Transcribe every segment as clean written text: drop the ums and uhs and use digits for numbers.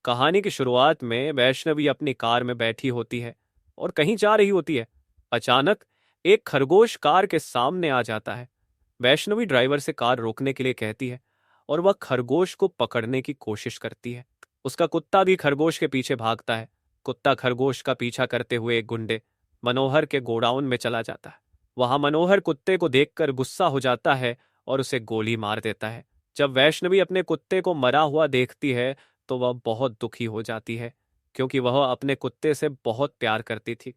कहानी की शुरुआत में वैष्णवी अपनी कार में बैठी होती है और कहीं जा रही होती है। अचानक एक खरगोश कार के सामने आ जाता है। वैष्णवी ड्राइवर से कार रोकने के लिए कहती है और वह खरगोश को पकड़ने की कोशिश करती है। उसका कुत्ता भी खरगोश के पीछे भागता है। कुत्ता खरगोश का पीछा करते हुए एक गुंडे मनोहर के गोडाउन में चला जाता है। वहां मनोहर कुत्ते को देखकर गुस्सा हो जाता है और उसे गोली मार देता है। जब वैष्णवी अपने कुत्ते को मरा हुआ देखती है तो वह बहुत दुखी हो जाती है, क्योंकि वह अपने कुत्ते से बहुत प्यार करती थी।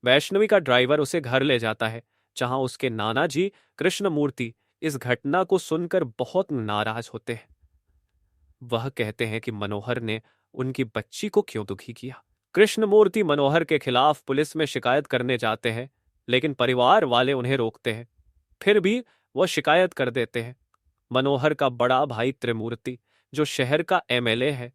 वैष्णवी का ड्राइवर उसे घर ले जाता है, जहां उसके नाना जी कृष्णमूर्ति इस घटना को सुनकर बहुत नाराज होते हैं। वह कहते हैं कि मनोहर ने उनकी बच्ची को क्यों दुखी किया। कृष्णमूर्ति मनोहर के खिलाफ पुलिस में शिकायत करने जाते हैं, लेकिन परिवार वाले उन्हें रोकते हैं। फिर भी वह शिकायत कर देते हैं। मनोहर का बड़ा भाई त्रिमूर्ति, जो शहर का एमएलए है,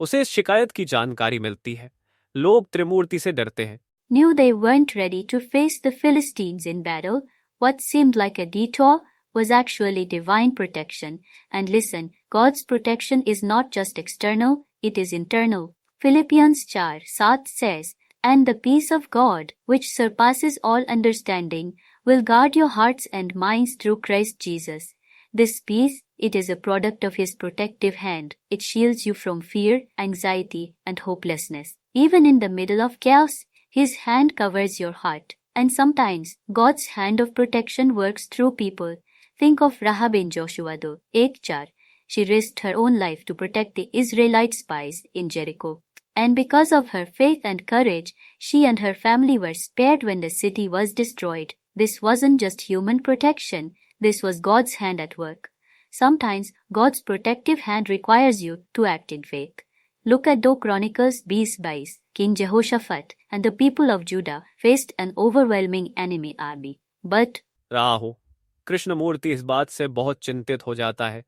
उसे इस शिकायत की जानकारी मिलती है। लोग त्रिमूर्ति से डरते हैं। Knew they weren't ready to face the Philistines in battle. What seemed like a detour was actually divine protection. And listen, God's protection is not just external, it is internal. Philippians 4:7 says, "And the peace of God, which surpasses all understanding, will guard your hearts and minds through Christ Jesus." This peace, it is a product of His protective hand. It shields you from fear, anxiety, and hopelessness. Even in the middle of chaos, His hand covers your heart. And sometimes, God's hand of protection works through people. Think of Rahab in Joshua 1:4. She risked her own life to protect the Israelite spies in Jericho. And because of her faith and courage, she and her family were spared when the city was destroyed. This wasn't just human protection. This was God's hand at work. Sometimes, God's protective hand requires you to act in faith. Look at 2 Chronicles 20:22. King Jehoshaphat and the people of Judah faced an overwhelming enemy army. But Rahu Krishnamurthy इस बात से बहुत चिंतित हो जाता है।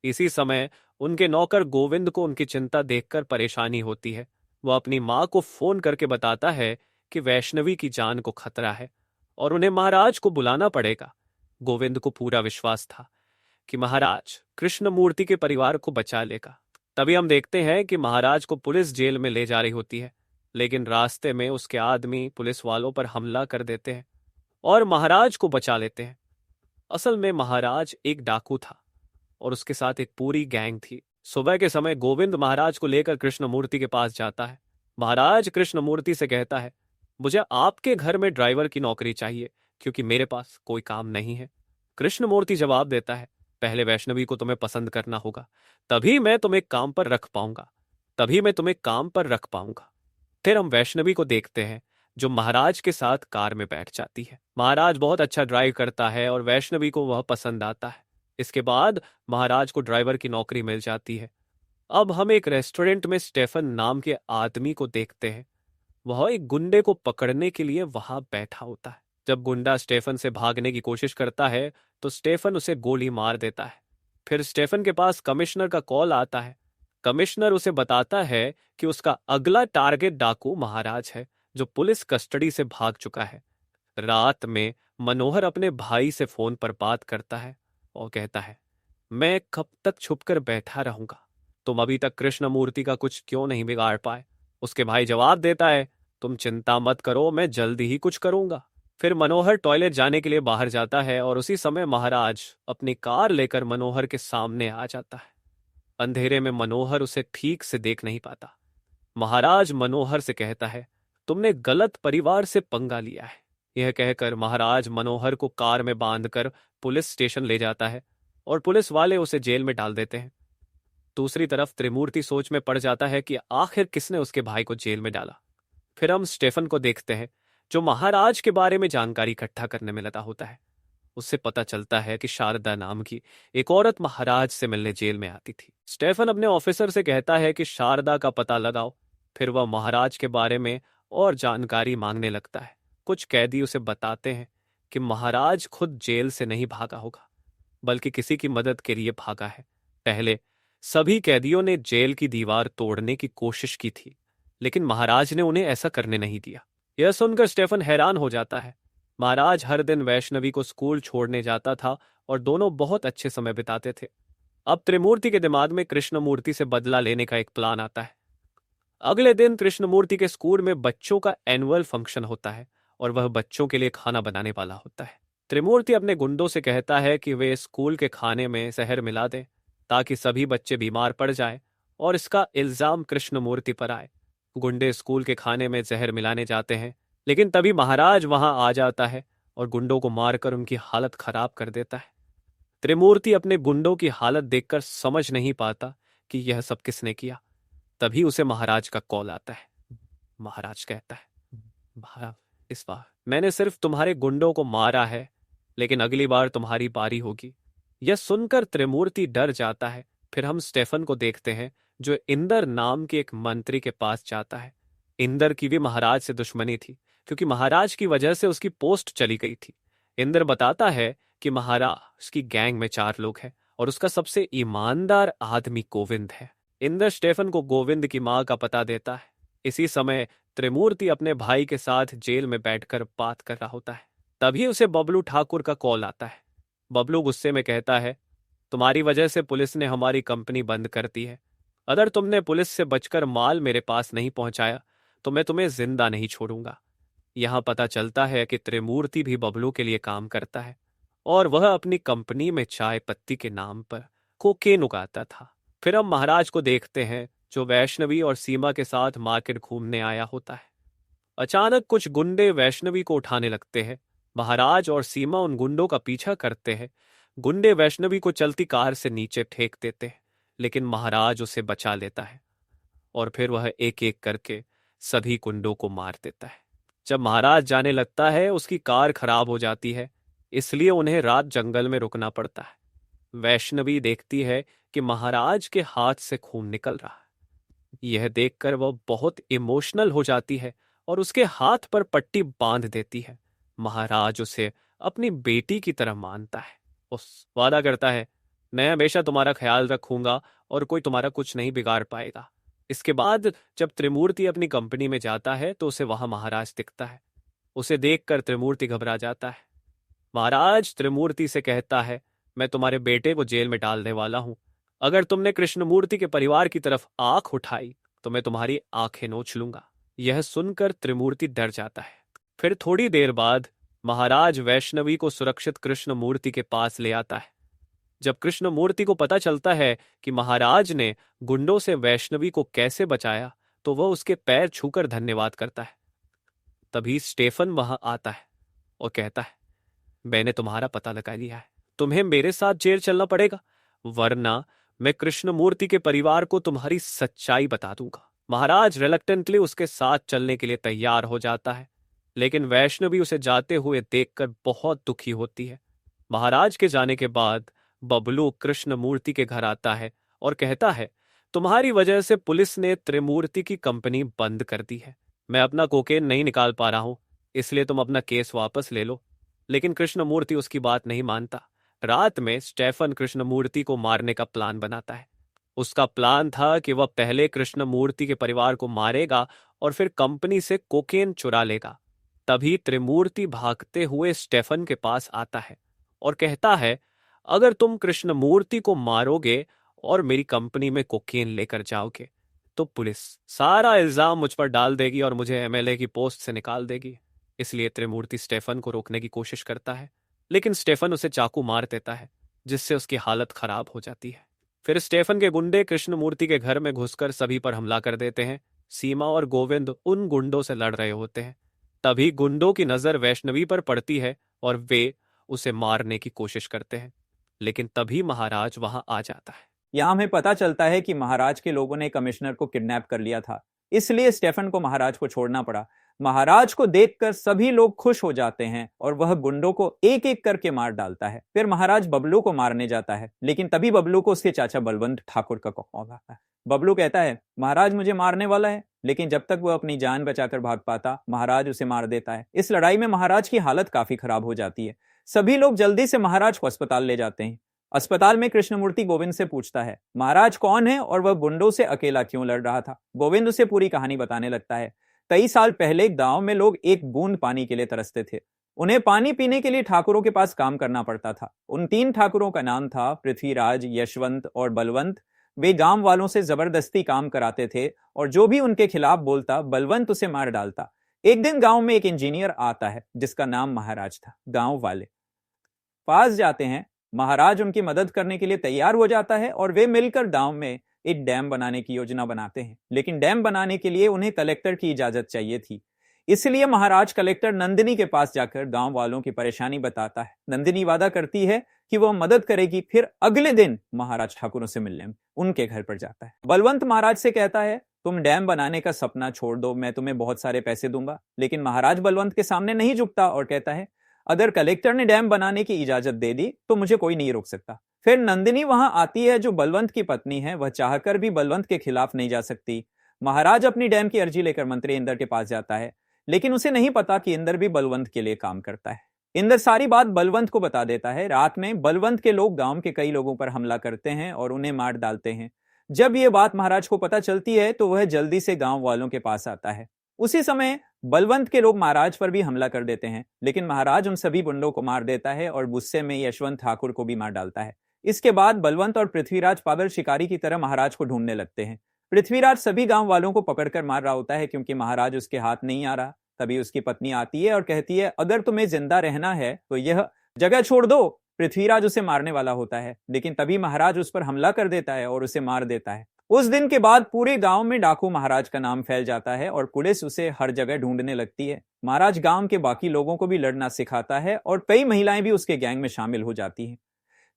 इसी समय उनके नौकर गोविंद को उनकी चिंता देखकर परेशानी होती है। वह अपनी माँ को फोन करके बताता है कि वैष्णवी की जान को खतरा है और उन्हें महाराज को बुलाना पड़ेगा। गोविंद को पूरा विश्वास था कि महाराज कृष्णमूर्ति के परिवार को बचा लेगा। तभी हम देखते हैं कि महाराज को पुलिस जेल में ले जा रही होती है, लेकिन रास्ते में उसके आदमी पुलिस वालों पर हमला कर देते हैं और महाराज को बचा लेते हैं। असल में महाराज एक डाकू था और उसके साथ एक पूरी गैंग थी। सुबह के समय गोविंद महाराज को लेकर कृष्णमूर्ति के पास जाता है। महाराज कृष्णमूर्ति से कहता है, मुझे आपके घर में ड्राइवर की नौकरी चाहिए, क्योंकि मेरे पास कोई काम नहीं है। कृष्णमूर्ति जवाब देता है, पहले वैष्णवी को तुम्हें पसंद करना होगा, तभी मैं तुम्हें काम पर रख पाऊंगा। फिर हम वैष्णवी को देखते हैं, जो महाराज के साथ कार में बैठ जाती है। महाराज बहुत अच्छा ड्राइव करता है और वैष्णवी को वह पसंद आता है। इसके बाद महाराज को ड्राइवर की नौकरी मिल जाती है। अब हम एक रेस्टोरेंट में स्टेफन नाम के आदमी को देखते हैं। वह एक गुंडे को पकड़ने के लिए वहां बैठा होता है। जब गुंडा स्टेफन से भागने की कोशिश करता है तो स्टेफन उसे गोली मार देता है। फिर स्टेफन के पास कमिश्नर का कॉल आता है। कमिश्नर उसे बताता है कि उसका अगला टारगेट डाकू महाराज है, जो पुलिस कस्टडी से भाग चुका है। रात में मनोहर अपने भाई से फोन पर बात करता है और कहता है, मैं कब तक छुपकर बैठा रहूंगा, तुम अभी तक कृष्णमूर्ति का कुछ क्यों नहीं बिगाड़ पाए। उसके भाई जवाब देता है, तुम चिंता मत करो, मैं जल्दी ही कुछ करूंगा। फिर मनोहर टॉयलेट जाने के लिए बाहर जाता है और उसी समय महाराज अपनी कार लेकर मनोहर के सामने आ जाता है। अंधेरे में मनोहर उसे ठीक से देख नहीं पाता। महाराज मनोहर से कहता है, तुमने गलत परिवार से पंगा लिया है। यह कहकर महाराज मनोहर को कार में बांधकर पुलिस स्टेशन ले जाता है और पुलिस वाले उसे जेल में डाल देते हैं। दूसरी तरफ त्रिमूर्ति सोच में पड़ जाता है कि आखिर किसने उसके भाई को जेल में डाला। फिर हम स्टेफन को देखते हैं, जो महाराज के बारे में जानकारी इकट्ठा करने में लगा होता है। उससे पता चलता है कि शारदा नाम की एक औरत महाराज से मिलने जेल में आती थी। स्टेफन अपने ऑफिसर से कहता है कि शारदा का पता लगाओ। फिर वह महाराज के बारे में और जानकारी मांगने लगता है। कुछ कैदी उसे बताते हैं कि महाराज खुद जेल से नहीं भागा होगा, बल्कि किसी की मदद के लिए भागा है। पहले सभी कैदियों ने जेल की दीवार तोड़ने की कोशिश की थी, लेकिन महाराज ने उन्हें ऐसा करने नहीं दिया। यह सुनकर स्टेफन हैरान हो जाता है। महाराज हर दिन वैष्णवी को स्कूल छोड़ने जाता था और दोनों बहुत अच्छे समय बिताते थे। अब त्रिमूर्ति के दिमाग में कृष्णमूर्ति से बदला लेने का एक प्लान आता है। अगले दिन कृष्णमूर्ति के स्कूल में बच्चों का एनुअल फंक्शन होता है और वह बच्चों के लिए खाना बनाने वाला होता है। त्रिमूर्ति अपने गुंडों से कहता है कि वे स्कूल के खाने में जहर मिला दें ताकि सभी बच्चे बीमार पड़ जाएं और इसका इल्जाम कृष्णमूर्ति पर आए। गुंडे स्कूल के खाने में जहर मिलाने जाते हैं, लेकिन तभी महाराज वहां आ जाता है और गुंडों को मारकर उनकी हालत खराब कर देता है। त्रिमूर्ति अपने गुंडों की हालत देखकर समझ नहीं पाता कि यह सब किसने किया। तभी उसे महाराज का कॉल आता है। महाराज कहता है, महाराज, इस बार मैंने सिर्फ तुम्हारे गुंडों को मारा है, लेकिन अगली बार तुम्हारी बारी होगी। यह सुनकर त्रिमूर्ति डर जाता है। फिर हम स्टेफन को देखते हैं, जो इंदर नाम के एक मंत्री के पास जाता है। इंदर की भी महाराज से दुश्मनी थी, क्योंकि महाराज की वजह से उसकी पोस्ट चली गई थी। इंदर बताता है कि महाराज की गैंग में 4 लोग हैं और उसका सबसे ईमानदार आदमी गोविंद है। इंदर स्टेफन को गोविंद की मां का पता देता है। इसी समय त्रिमूर्ति अपने भाई के साथ जेल में बैठकर बात कर रहा होता है। तभी उसे बबलू ठाकुर का कॉल आता है। बबलू गुस्से में कहता है, तुम्हारी वजह से पुलिस ने हमारी कंपनी बंद कर दी है। अगर तुमने पुलिस से बचकर माल मेरे पास नहीं पहुंचाया तो मैं तुम्हें जिंदा नहीं छोड़ूंगा। यहां पता चलता है कि त्रिमूर्ति भी बबलू के लिए काम करता है और वह अपनी कंपनी में चाय पत्ती के नाम पर कोकेन उगाता था। फिर हम महाराज को देखते हैं, जो वैष्णवी और सीमा के साथ मार्केट घूमने आया होता है। अचानक कुछ गुंडे वैष्णवी को उठाने लगते हैं। महाराज और सीमा उन गुंडों का पीछा करते हैं। गुंडे वैष्णवी को चलती कार से नीचे फेंक देते हैं, लेकिन महाराज उसे बचा लेता है और फिर वह एक एक करके सभी गुंडों को मार देता है। जब महाराज जाने लगता है, उसकी कार खराब हो जाती है, इसलिए उन्हें रात जंगल में रुकना पड़ता है। वैष्णवी देखती है कि महाराज के हाथ से खून निकल रहा है। यह देखकर वह बहुत इमोशनल हो जाती है और उसके हाथ पर पट्टी बांध देती है। महाराज उसे अपनी बेटी की तरह मानता है। उस वादा करता है, मैं हमेशा तुम्हारा ख्याल रखूंगा और कोई तुम्हारा कुछ नहीं बिगाड़ पाएगा। इसके बाद जब त्रिमूर्ति अपनी कंपनी में जाता है तो उसे वहां महाराज दिखता है। उसे देखकर त्रिमूर्ति घबरा जाता है। महाराज त्रिमूर्ति से कहता है, मैं तुम्हारे बेटे को जेल में डालने वाला हूं। अगर तुमने कृष्णमूर्ति के परिवार की तरफ आंख उठाई तो मैं तुम्हारी आंखें नोच लूंगा। यह सुनकर त्रिमूर्ति डर जाता है। फिर थोड़ी देर बाद महाराज वैष्णवी को सुरक्षित कृष्णमूर्ति के पास ले आता है। जब कृष्णमूर्ति को पता चलता है कि महाराज ने गुंडों से वैष्णवी को कैसे बचाया, तो वह उसके पैर छूकर धन्यवाद करता है। तभी स्टेफन वहां आता है और कहता है, मैंने तुम्हारा पता लगा लिया है, तुम्हें मेरे साथ जेल चलना पड़ेगा, वरना मैं कृष्णमूर्ति के परिवार को तुम्हारी सच्चाई बता दूंगा। महाराज रिलक्टेंटली उसके साथ चलने के लिए तैयार हो जाता है, लेकिन वैष्णवी उसे जाते हुए देखकर बहुत दुखी होती है। महाराज के जाने के बाद बबलू कृष्णमूर्ति के घर आता है और कहता है, तुम्हारी वजह से पुलिस ने त्रिमूर्ति की कंपनी बंद कर दी है। मैं अपना कोकेन नहीं निकाल पा रहा हूं, इसलिए तुम अपना केस वापस ले लो। लेकिन कृष्णमूर्ति उसकी बात नहीं मानता। रात में स्टेफन कृष्णमूर्ति को मारने का प्लान बनाता है। उसका प्लान था कि वह पहले कृष्णमूर्ति के परिवार को मारेगा और फिर कंपनी से कोकेन चुरा लेगा। तभी त्रिमूर्ति भागते हुए स्टेफन के पास आता है और कहता है, अगर तुम कृष्णमूर्ति को मारोगे और मेरी कंपनी में कोकेन लेकर जाओगे तो पुलिस सारा इल्जाम मुझ पर डाल देगी और मुझे एमएलए की पोस्ट से निकाल देगी। इसलिए त्रिमूर्ति स्टेफन को रोकने की कोशिश करता है, लेकिन स्टेफन उसे चाकू मार देता है, जिससे उसकी हालत खराब हो जाती है। फिर स्टेफन के गुंडे कृष्णमूर्ति के घर में घुसकर सभी पर हमला कर देते हैं। सीमा और गोविंद उन गुंडों से लड़ रहे होते हैं। तभी गुंडों की नजर वैष्णवी पर पड़ती है और वे उसे मारने की कोशिश करते हैं, लेकिन तभी महाराज वहां आ जाता है। यहाँ हमें पता चलता है कि महाराज के लोगों ने कमिश्नर को किडनैप कर लिया था, इसलिए स्टेफन को महाराज को छोड़ना पड़ा। महाराज को देखकर सभी लोग खुश हो जाते हैं और वह गुंडों को एक एक करके मार डालता है। फिर महाराज बबलू को मारने जाता है, लेकिन तभी बबलू को उसके चाचा बलवंत ठाकुर का कॉल आता है। बबलू कहता है, महाराज मुझे मारने वाला है, लेकिन जब तक वह अपनी जान बचाकर भाग पाता, महाराज उसे मार देता है। इस लड़ाई में महाराज की हालत काफी खराब हो जाती है। सभी लोग जल्दी से महाराज को अस्पताल ले जाते हैं। अस्पताल में कृष्णमूर्ति गोविंद से पूछता है, महाराज कौन है और वह गुंडों से अकेला क्यों लड़ रहा था। गोविंद उसे पूरी कहानी बताने लगता है। कई साल पहले गांव में लोग एक बूंद पानी के लिए तरसते थे। उन्हें पानी पीने के लिए ठाकुरों के पास काम करना पड़ता था। उन 3 ठाकुरों का नाम था पृथ्वीराज, यशवंत और बलवंत। वे गांव वालों से जबरदस्ती काम कराते थे और जो भी उनके खिलाफ बोलता बलवंत उसे मार डालता। एक दिन गांव में एक इंजीनियर आता है जिसका नाम महाराज था। गांव वाले पास जाते हैं, महाराज उनकी मदद करने के लिए तैयार हो जाता है और वे मिलकर गांव में एक डैम बनाने की योजना बनाते हैं। लेकिन डैम बनाने के लिए उन्हें कलेक्टर की इजाजत चाहिए थी, इसलिए महाराज कलेक्टर नंदिनी के पास जाकर गांव वालों की परेशानी बताता है। नंदिनी वादा करती है कि वह मदद करेगी। फिर अगले दिन महाराज ठाकुरों से मिलने उनके घर पर जाता है। बलवंत महाराज से कहता है, तुम डैम बनाने का सपना छोड़ दो, मैं तुम्हें बहुत सारे पैसे दूंगा। लेकिन महाराज बलवंत के सामने नहीं झुकता और कहता है, अगर कलेक्टर ने डैम बनाने की इजाजत दे दी तो मुझे कोई नहीं रोक सकता। फिर नंदिनी वहां आती है जो बलवंत की पत्नी है। वह चाहकर भी बलवंत के खिलाफ नहीं जा सकती। महाराज अपनी डैम की अर्जी लेकर मंत्री इंदर के पास जाता है, लेकिन उसे नहीं पता कि इंदर भी बलवंत के लिए काम करता है। इंदर सारी बात बलवंत को बता देता है। रात में बलवंत के लोग गांव के कई लोगों पर हमला करते हैं और उन्हें मार डालते हैं। जब यह बात महाराज को पता चलती है तो वह जल्दी से गांव वालों के पास आता है। उसी समय बलवंत के लोग महाराज पर भी हमला कर देते हैं, लेकिन महाराज उन सभी गुंडों को मार देता है और गुस्से में यशवंत ठाकुर को भी मार डालता है। इसके बाद बलवंत और पृथ्वीराज पागल शिकारी की तरह महाराज को ढूंढने लगते हैं। पृथ्वीराज सभी गांव वालों को पकड़कर मार रहा होता है क्योंकि महाराज उसके हाथ नहीं आ रहा। तभी उसकी पत्नी आती है और कहती है, अगर तुम्हें जिंदा रहना है तो यह जगह छोड़ दो। पृथ्वीराज उसे मारने वाला होता है, लेकिन तभी महाराज उस पर हमला कर देता है और उसे मार देता है। उस दिन के बाद पूरे गांव में डाकू महाराज का नाम फैल जाता है और पुलिस उसे हर जगह ढूंढने लगती है। महाराज गांव के बाकी लोगों को भी लड़ना सिखाता है और कई महिलाएं भी उसके गैंग में शामिल हो जाती हैं।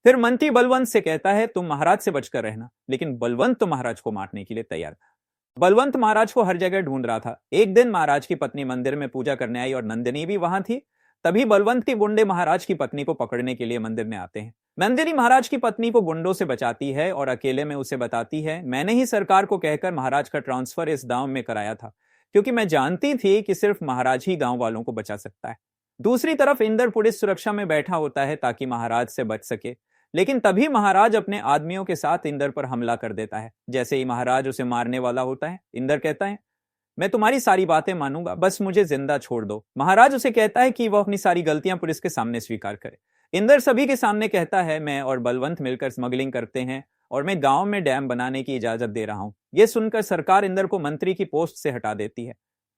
फिर मंत्री बलवंत से कहता है, तुम महाराज से बचकर रहना। लेकिन बलवंत तो महाराज को मारने के लिए तैयार था। बलवंत महाराज को हर जगह ढूंढ रहा था। एक दिन महाराज की पत्नी मंदिर में पूजा करने आई और नंदिनी भी वहां थी। तभी बलवंत के गुंडे महाराज की पत्नी को पकड़ने के लिए मंदिर में आते हैं। नंदिनी महाराज की पत्नी को गुंडों से बचाती है और अकेले में उसे बताती है, मैंने ही सरकार को कहकर महाराज का ट्रांसफर इस गांव में कराया था, क्योंकि मैं जानती थी कि सिर्फ महाराज ही गांव वालों को बचा सकता है। दूसरी तरफ इंदर पुलिस सुरक्षा में बैठा होता है ताकि महाराज से बच सके। लेकिन तभी महाराज अपने आदमियों के साथ इंदर पर हमला कर देता है। जैसे ही महाराज उसे मारने वाला होता है, इंदर कहता है, मैं तुम्हारी सारी बातें मानूंगा, बस मुझे जिंदा छोड़ दो। महाराज उसे कहता है कि वह अपनी सारी गलतियां पुलिस के सामने स्वीकार करे। इंदर सभी के सामने कहता है, मैं और बलवंत मिलकर स्मगलिंग करते हैं और मैं गांव में डैम बनाने की इजाजत दे रहा हूं। यह सुनकर सरकार इंदर को मंत्री की पोस्ट से हटा देती है।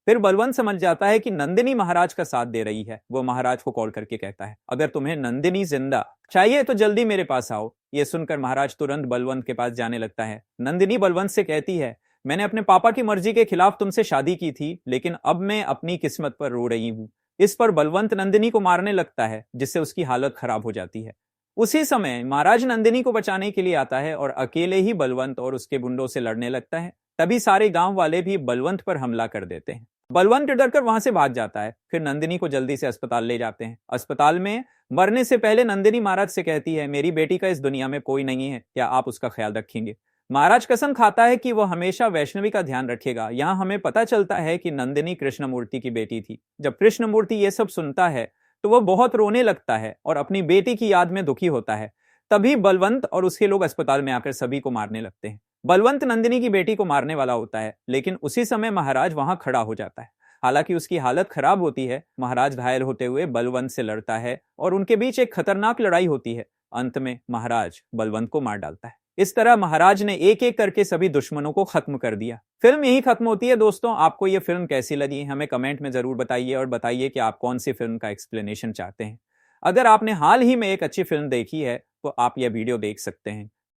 फिर बलवंत समझ जाता है कि नंदिनी महाराज का साथ दे रही है। वो महाराज को कॉल करके कहता है, अगर तुम्हें नंदिनी जिंदा चाहिए तो जल्दी मेरे पास आओ। यह सुनकर महाराज तुरंत बलवंत के पास जाने लगता है। नंदिनी बलवंत से कहती है, मैंने अपने पापा की मर्जी के खिलाफ तुमसे शादी की थी, लेकिन अब मैं अपनी किस्मत पर रो रही हूं। इस पर बलवंत नंदिनी को मारने लगता है, जिससे उसकी हालत खराब हो जाती है। उसी समय महाराज नंदिनी को बचाने के लिए आता है और अकेले ही बलवंत और उसके गुंडों से लड़ने लगता है। तभी सारे गांव वाले भी बलवंत पर हमला कर देते हैं। बलवंत डरकर वहां से भाग जाता है। फिर नंदिनी को जल्दी से अस्पताल ले जाते हैं। अस्पताल में मरने से पहले नंदिनी महाराज से कहती है, मेरी बेटी का इस दुनिया में कोई नहीं है, क्या आप उसका ख्याल रखेंगे? महाराज कसम खाता है कि वह हमेशा वैष्णवी का ध्यान रखेगा। यहाँ हमें पता चलता है कि नंदिनी कृष्णमूर्ति की बेटी थी। जब कृष्णमूर्ति ये सब सुनता है तो वह बहुत रोने लगता है और अपनी बेटी की याद में दुखी होता है। तभी बलवंत और उसके लोग अस्पताल में आकर सभी को मारने लगते हैं। बलवंत नंदिनी की बेटी को मारने वाला होता है, लेकिन उसी समय महाराज वहां खड़ा हो जाता है। हालांकि उसकी हालत खराब होती है। महाराज घायल होते हुए बलवंत से लड़ता है और उनके बीच एक खतरनाक लड़ाई होती है। अंत में महाराज बलवंत को मार डालता है। इस तरह महाराज ने एक एक करके सभी दुश्मनों को खत्म कर दिया। फिल्म यही खत्म होती है। दोस्तों, आपको ये फिल्म कैसी लगी हमें कमेंट में जरूर बताइए और बताइए कि आप कौन सी फिल्म का एक्सप्लेनेशन चाहते हैं। अगर आपने हाल ही में एक अच्छी फिल्म देखी है तो आप यह वीडियो देख सकते हैं।